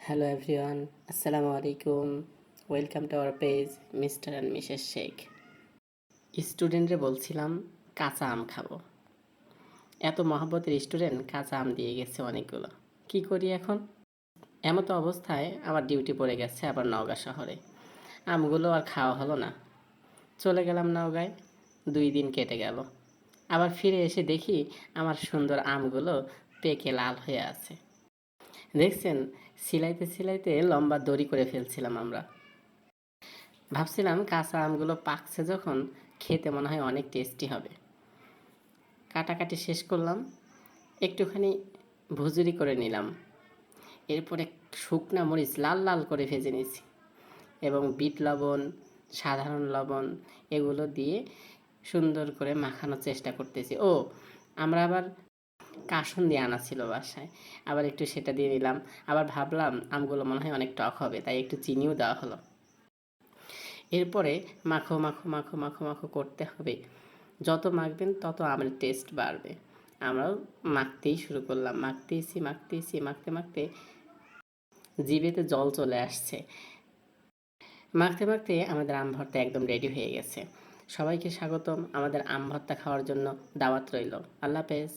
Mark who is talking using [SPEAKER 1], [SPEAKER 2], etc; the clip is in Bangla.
[SPEAKER 1] Hello everyone, Assalamu alaikum. Welcome to our page, Mr. and Mrs. Sheikh. স্টুডেন্টরে বলছিলাম কাঁচা আম খাবো। এত মহব্বতের স্টুডেন্ট কাঁচা আম দিয়ে গেছে অনেকগুলো। কি করি এখন? এমতো অবস্থায় আমার ডিউটি পড়ে গেছে আবার নওগাঁ শহরে। আমগুলো আর খাওয়া হলো না। চলে গেলাম নওগাঁয়। 2 দিন কেটে গেল। আবার ফিরে এসে দেখি আমার সুন্দর আমগুলো পেকে লাল হয়ে আছে। দেখছেন, সিলাইতে সিলাইতে লম্বা দড়ি করে ফেলছিলাম আমরা। ভাবছিলাম কাঁচা আমগুলো পাকছে যখন খেতে মনে হয় অনেক টেস্টি হবে। কাটাকাটি শেষ করলাম, একটুখানি ভুজুরি করে নিলাম। এরপরে শুকনা মরিচ লাল লাল করে ভেজে নিয়েছি এবং বিট লবণ, সাধারণ লবণ এগুলো দিয়ে সুন্দর করে মাখানোর চেষ্টা করতেছি। আমরা আবার কাসুন দিয়ে আনা ছিল বাসায়, আবার একটু সেটা দিয়ে নিলাম। আবার ভাবলাম আমগুলো মনে হয় অনেক টক হবে, তাই একটু চিনিও দেওয়া হলো। এরপরে মাখো মাখো মাখো মাখো মাখো করতে হবে। যত মাখবেন তত আমের টেস্ট বাড়বে। আমরাও মাখতেই শুরু করলাম, মাখতেইছি মাখতেইছি, মাখতে মাখতে জিভেতে জল চলে আসছে। মাখতে মাখতে আমাদের আম ভর্তা একদম রেডি হয়ে গেছে। সবাইকে স্বাগতম আমাদের আম ভর্তা খাওয়ার জন্য। দাওয়াত রইল। আল্লাহ হাফেজ।